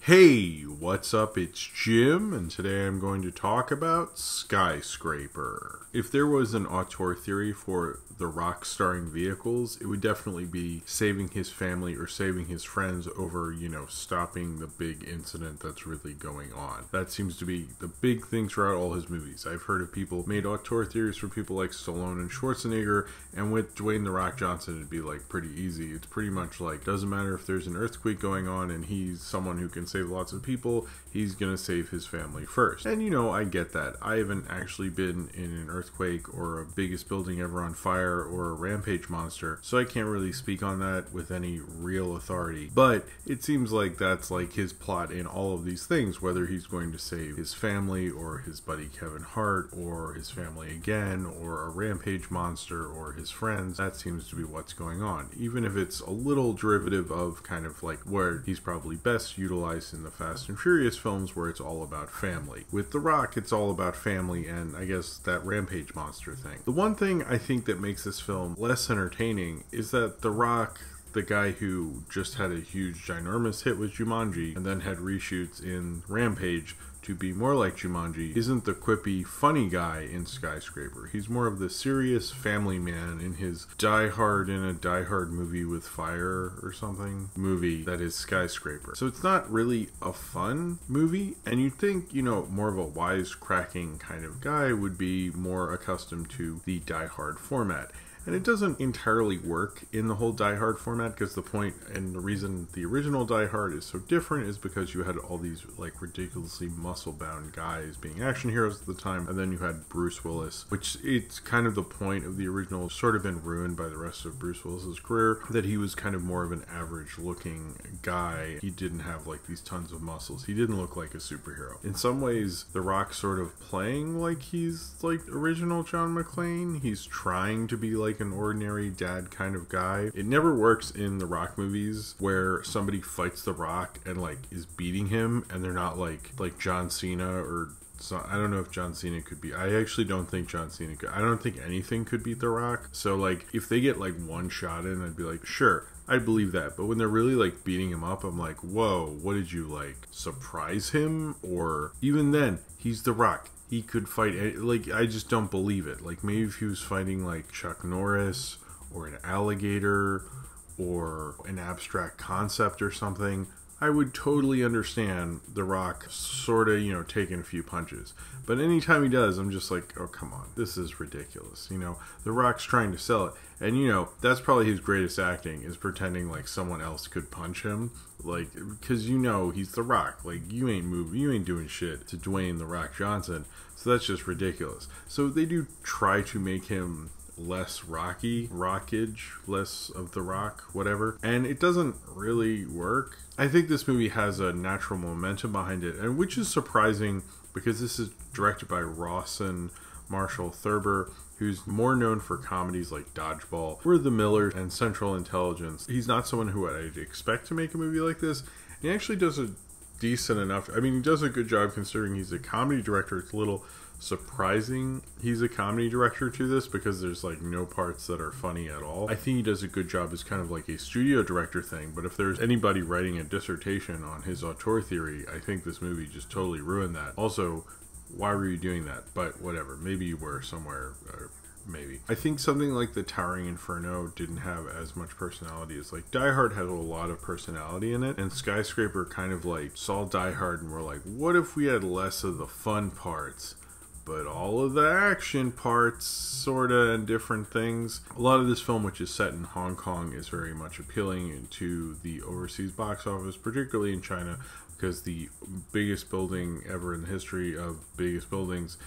Hey, what's up? It's Jim, and today I'm going to talk about Skyscraper. If there was an auteur theory for the Rock starring vehicles, it would definitely be saving his family or saving his friends over, stopping the big incident that's really going on. That seems to be the big thing throughout all his movies. I've heard of people made auteur theories for people like Stallone and Schwarzenegger, and with Dwayne "The Rock" Johnson, it'd be like pretty easy. It's pretty much like, doesn't matter if there's an earthquake going on and he's someone who can save lots of people, he's gonna save his family first. And I get that. I haven't actually been in an earthquake or a biggest building ever on fire or a rampage monster, so I can't really speak on that with any real authority. But it seems like that's like his plot in all of these things, whether he's going to save his family or his buddy Kevin Hart or his family again or a rampage monster or his friends. That seems to be what's going on, even if it's a little derivative of kind of like where he's probably best utilized in the Fast and Furious films, where it's all about family. With The Rock, it's all about family and I guess that rampage monster thing. The one thing I think that makes this film less entertaining is that The Rock, the guy who just had a huge ginormous hit with Jumanji and then had reshoots in Rampage to be more like Jumanji, isn't the quippy funny guy in Skyscraper. He's more of the serious family man in his Die Hard in a Die Hard movie with fire or something movie that is Skyscraper. So it's not really a fun movie, and you'd think, more of a wisecracking kind of guy would be more accustomed to the Die Hard format. And it doesn't entirely work in the whole Die Hard format, because the point and the reason the original Die Hard is so different is because you had all these like ridiculously muscle-bound guys being action heroes at the time, and then you had Bruce Willis, which it's kind of the point of the original, sort of been ruined by the rest of Bruce Willis's career, that he was kind of more of an average-looking guy. He didn't have like these tons of muscles. He didn't look like a superhero. In some ways, The Rock sort of playing like he's like original John McClane. He's trying to be like an ordinary dad kind of guy. It never works in the Rock movies where somebody fights The Rock and like is beating him and they're not like John Cena or so. I don't know if John Cena could be. I actually don't think John Cena could. I don't think anything could beat The Rock. So like if they get like one shot in, I'd be like, sure, I believe that. But when they're really like beating him up, I'm like, whoa, what did you like surprise him? Or even then, he's The Rock. He could fight, like, I just don't believe it. Like, maybe if he was fighting, like, Chuck Norris, or an alligator, or an abstract concept or something, I would totally understand The Rock sort of, taking a few punches. But anytime he does, I'm just like, oh, come on, this is ridiculous. The Rock's trying to sell it. And, that's probably his greatest acting, is pretending like someone else could punch him. Like, because he's The Rock. Like, you ain't doing shit to Dwayne "The Rock" Johnson. So that's just ridiculous. So they do try to make him less rockage, less of The Rock, whatever. And it doesn't really work. I think this movie has a natural momentum behind it, and which is surprising because this is directed by Rawson Marshall Thurber, who's more known for comedies like Dodgeball, We're the Millers, and Central Intelligence. He's not someone who I'd expect to make a movie like this. He actually does a decent enough, he does a good job considering he's a comedy director. It's a little surprising he's a comedy director to this, because there's like no parts that are funny at all. I think he does a good job as kind of like a studio director thing, but if there's anybody writing a dissertation on his auteur theory, I think this movie just totally ruined that. Also, why were you doing that? But whatever, maybe you were somewhere, maybe. I think something like The Towering Inferno didn't have as much personality as like Die Hard had a lot of personality in it, and Skyscraper kind of like saw Die Hard and were like, what if we had less of the fun parts but all of the action parts, sorta, and different things? A lot of this film, which is set in Hong Kong, is very much appealing to the overseas box office, particularly in China, because the biggest building ever in the history of biggest buildings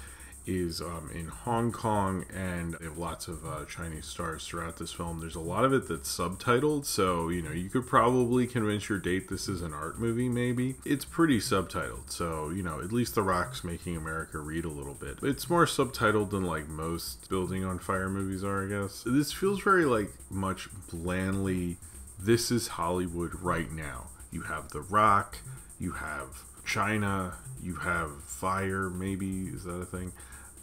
is in Hong Kong, and they have lots of Chinese stars throughout this film. There's a lot of it that's subtitled, so you could probably convince your date this is an art movie. Maybe it's pretty subtitled, so at least The Rock's making America read a little bit. It's more subtitled than like most building on fire movies are, I guess. This feels very like much blandly, this is Hollywood right now. You have The Rock, you have China, you have fire, maybe, is that a thing?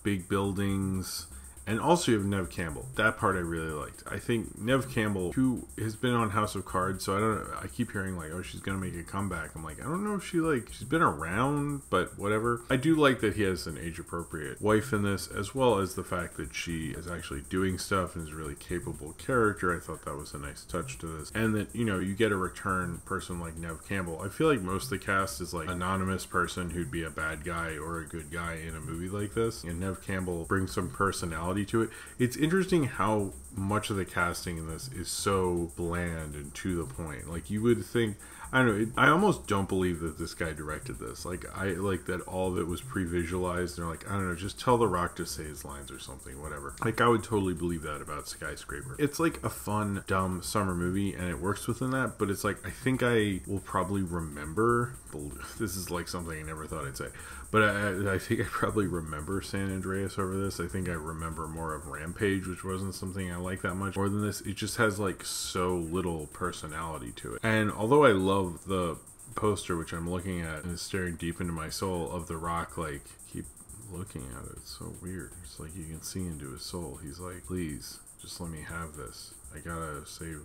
Big buildings, And also you have Nev Campbell. That part I really liked. I think Nev Campbell, who has been on House of Cards, so I don't know, I keep hearing like, oh, she's gonna make a comeback. I'm like, I don't know if she's been around, but whatever. I do like that he has an age appropriate wife in this, as well as the fact that she is actually doing stuff and is a really capable character. I thought that was a nice touch to this. And that, you know, you get a return person like Nev Campbell. I feel like most of the cast is like anonymous person who'd be a bad guy or a good guy in a movie like this. And Nev Campbell brings some personality to it. It's interesting how much of the casting in this is so bland and to the point. Like, you would think, I don't know, I almost don't believe that this guy directed this. Like, I like that all of it was pre-visualized. They're like, I don't know, just tell The Rock to say his lines or something, whatever. Like, I would totally believe that about Skyscraper. It's like a fun, dumb summer movie, and it works within that, but it's like, I think I will probably remember, this is like something I never thought I'd say, but I think I probably remember San Andreas over this. I think I remember more of Rampage, which wasn't something I like that much. More than this, it just has like so little personality to it. And although I love the poster, which I'm looking at and is staring deep into my soul, of The Rock, like, keep looking at it. It's so weird. It's like you can see into his soul. He's like, please, just let me have this. I gotta save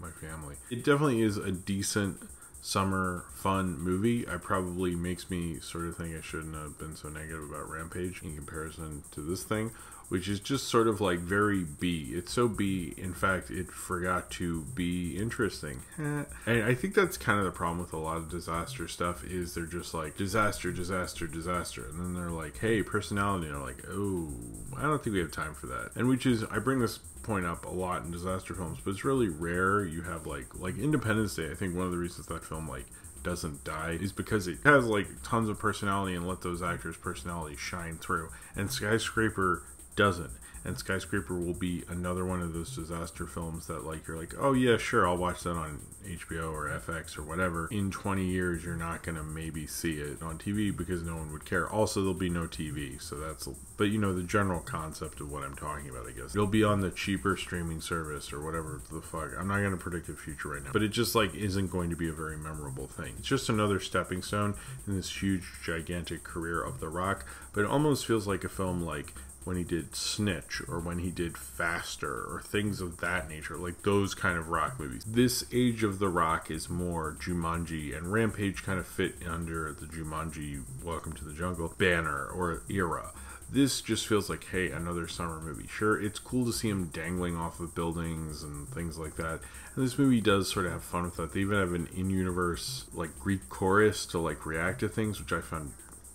my family. It definitely is a decent summer fun movie. It probably makes me sort of think I shouldn't have been so negative about Rampage in comparison to this thing, which is just sort of like very B. It's so B, in fact, it forgot to be interesting. And I think that's kind of the problem with a lot of disaster stuff, is they're just like, disaster, disaster, disaster. And then they're like, hey, personality. And they're like, oh, I don't think we have time for that. And which is, I bring this point up a lot in disaster films, but it's really rare. You have like Independence Day. I think one of the reasons that film like doesn't die is because it has like tons of personality and let those actors' personality shine through. And Skyscraper doesn't. And Skyscraper will be another one of those disaster films that, like, you're like, oh yeah, sure, I'll watch that on HBO or FX or whatever. In 20 years, you're not gonna maybe see it on TV because no one would care. Also, there'll be no TV, so that's, but you know, the general concept of what I'm talking about, I guess. It'll be on the cheaper streaming service or whatever the fuck. I'm not gonna predict the future right now, but it just, like, isn't going to be a very memorable thing. It's just another stepping stone in this huge, gigantic career of The Rock, but it almost feels like a film like when he did Snitch or when he did Faster or things of that nature, like those kind of Rock movies. This age of The Rock is more Jumanji, and Rampage kind of fit under the Jumanji Welcome to the Jungle banner or era. This just feels like, hey, another summer movie. Sure, it's cool to see him dangling off of buildings and things like that. And this movie does sort of have fun with that. They even have an in-universe, like, Greek chorus to, like, react to things, which I found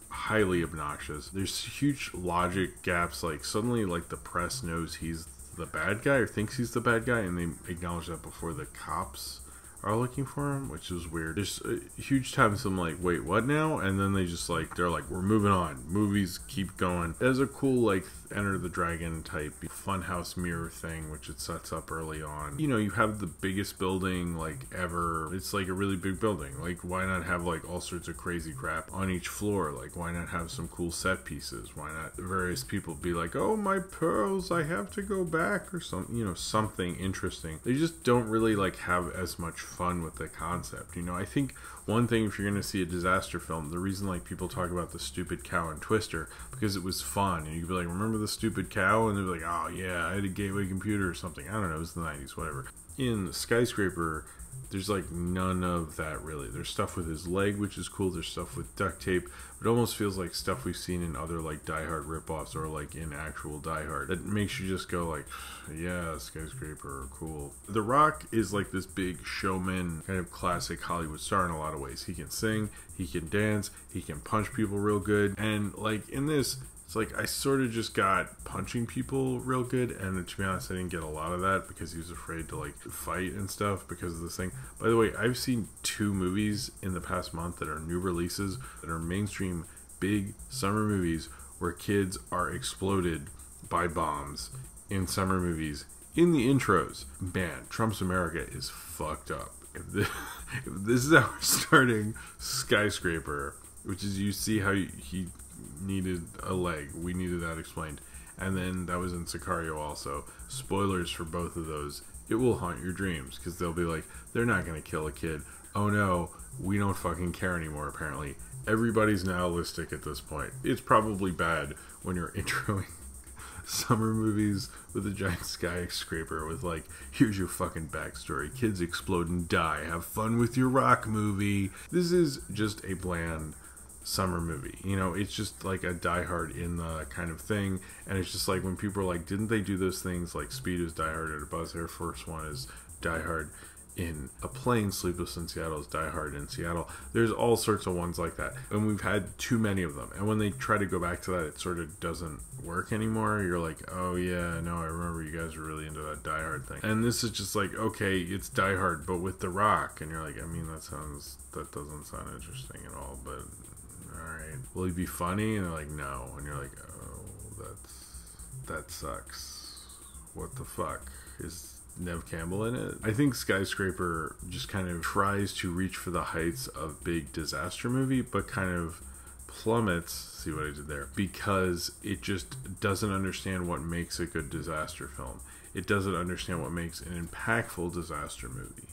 highly obnoxious. There's huge logic gaps. Like, suddenly, like, the press knows he's the bad guy or thinks he's the bad guy, and they acknowledge that before the cops are looking for him, which is weird. There's huge times I'm like, wait, what now? And then they just like, they're like, we're moving on. Movies keep going. There's a cool, like, Enter the Dragon type funhouse mirror thing, which it sets up early on. You know, you have the biggest building, like, ever. It's like a really big building. Like, why not have, like, all sorts of crazy crap on each floor? Like, why not have some cool set pieces? Why not various people be like, oh, my pearls, I have to go back, or something, you know, something interesting. They just don't really, like, have as much fun with the concept. You know, I think one thing, if you're going to see a disaster film, the reason, like, people talk about the stupid cow and Twister, because it was fun, and you'd be like, remember the stupid cow? And they'd be like, oh yeah, I had a gateway computer or something. I don't know, it was the 90s, whatever. In Skyscraper, there's like none of that really. There's stuff with his leg, which is cool. There's stuff with duct tape. It almost feels like stuff we've seen in other, like, Die Hard ripoffs or, like, in actual Die Hard. That makes you just go like, yeah, Skyscraper, cool. The Rock is like this big showman, kind of classic Hollywood star in a lot of ways. He can sing, he can dance, he can punch people real good. And, like, in this, it's like I sort of just got punching people real good, and to be honest, I didn't get a lot of that because he was afraid to, like, fight and stuff because of this thing. By the way, I've seen 2 movies in the past month that are new releases, that are mainstream big summer movies where kids are exploded by bombs in summer movies. In the intros, man, Trump's America is fucked up. If this is how we're starting Skyscraper, which is, you see how he needed a leg. We needed that explained. And then that was in Sicario also. Spoilers for both of those. It will haunt your dreams because they'll be like, they're not going to kill a kid. Oh no, we don't fucking care anymore apparently. Everybody's nihilistic at this point. It's probably bad when you're introing summer movies with a giant skyscraper with like, here's your fucking backstory. Kids explode and die. Have fun with your rock movie. This is just a bland summer movie. You know, it's just like a Die Hard in the kind of thing. And it's just like when people are like, didn't they do those things like Speed is Die Hard or Buzz Air Force One is Die Hard in a plane, Sleepless in Seattle is Die Hard in Seattle. There's all sorts of ones like that. And we've had too many of them. And when they try to go back to that, it sort of doesn't work anymore. You're like, oh yeah, no, I remember you guys were really into that Die Hard thing. And this is just like, okay, it's Die Hard, but with The Rock. And you're like, I mean, that doesn't sound interesting at all, but alright. Will he be funny? And they're like, no. And you're like, oh, that sucks. What the fuck? Is Nev Campbell in it? I think Skyscraper just kind of tries to reach for the heights of big disaster movie, but kind of plummets, see what I did there, because it just doesn't understand what makes a good disaster film. It doesn't understand what makes an impactful disaster movie.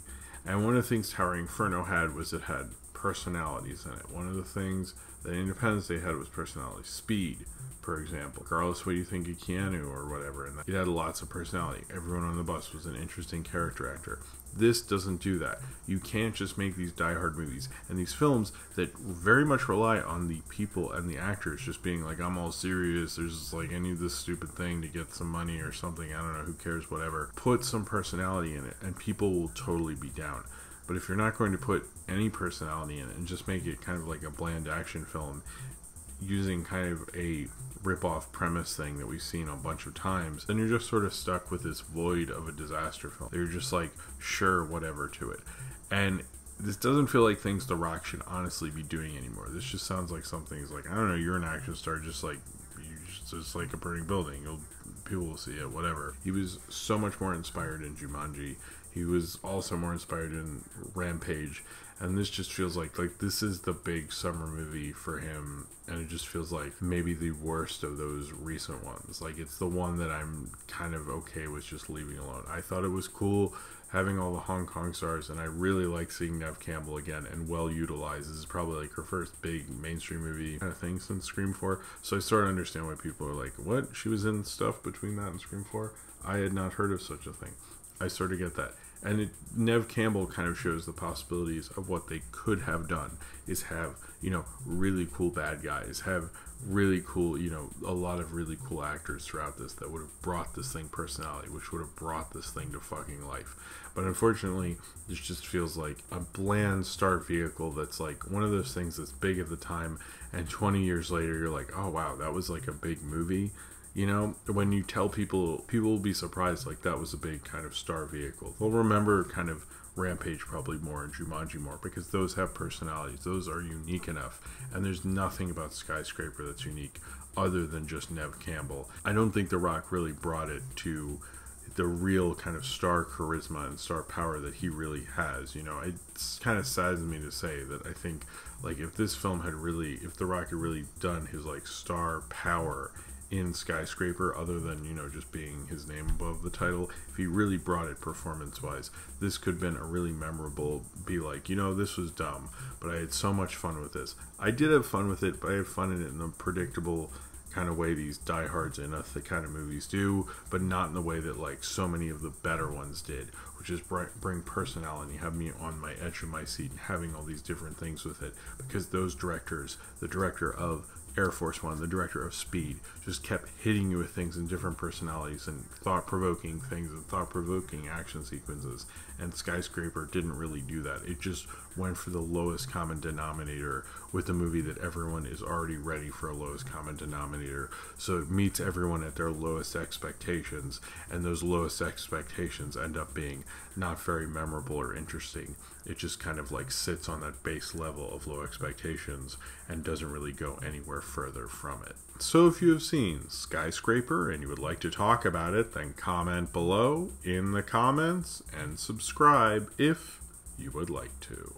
And one of the things Towering Inferno had was it had personalities in it. One of the things that Independence Day had was personality. Speed, for example. Regardless what you think of Keanu or whatever, and it had lots of personality. Everyone on the bus was an interesting character actor. This doesn't do that. You can't just make these Die Hard movies and these films that very much rely on the people and the actors just being like, I'm all serious, there's just like, I need this stupid thing to get some money or something, I don't know, who cares, whatever. Put some personality in it and people will totally be down. But if you're not going to put any personality in it and just make it kind of like a bland action film using kind of a rip-off premise thing that we've seen a bunch of times, then you're just sort of stuck with this void of a disaster film. You're just like, sure, whatever to it. And this doesn't feel like things The Rock should honestly be doing anymore. This just sounds like something is like, I don't know, you're an action star, just like, just like a burning building. People will see it, whatever. He was so much more inspired in Jumanji. He was also more inspired in Rampage, and this just feels like this is the big summer movie for him, and it just feels like maybe the worst of those recent ones. Like, it's the one that I'm kind of okay with just leaving alone. I thought it was cool having all the Hong Kong stars, and I really like seeing Nev Campbell again and well utilized. This is probably like her first big mainstream movie kind of thing since Scream 4, so I sort of understand why people are like, what? She was in stuff between that and Scream 4? I had not heard of such a thing. I sort of get that. And Nev Campbell kind of shows the possibilities of what they could have done, is have, you know, really cool bad guys, have really cool, you know, a lot of really cool actors throughout this that would have brought this thing personality, which would have brought this thing to fucking life. But unfortunately, this just feels like a bland star vehicle that's like one of those things that's big at the time, and 20 years later, you're like, oh wow, that was like a big movie. You know, when you tell people, people will be surprised, like, that was a big kind of star vehicle. They'll remember kind of Rampage probably more and Jumanji more, because those have personalities. Those are unique enough. And there's nothing about Skyscraper that's unique other than just Nev Campbell. I don't think The Rock really brought it to the real kind of star charisma and star power that he really has. You know, it kind of saddens me to say that I think, like, if this film had really, if The Rock had really done his, like, star power in Skyscraper, other than, you know, just being his name above the title, if he really brought it performance-wise, this could have been a really memorable, be like, you know, this was dumb, but I had so much fun with this. I did have fun with it, but I had fun in it in the predictable kind of way these Die Hards and the kind of movies do, but not in the way that, like, so many of the better ones did, which is bring personality, have me on my edge of my seat, and having all these different things with it, because those directors, the director of Air Force One, the director of Speed, just kept hitting you with things and different personalities and thought-provoking things and thought-provoking action sequences, and Skyscraper didn't really do that. It just went for the lowest common denominator with a movie that everyone is already ready for a lowest common denominator, so it meets everyone at their lowest expectations, and those lowest expectations end up being not very memorable or interesting. It just kind of like sits on that base level of low expectations and doesn't really go anywhere further from it. So if you have seen Skyscraper and you would like to talk about it, then comment below in the comments and subscribe if you would like to.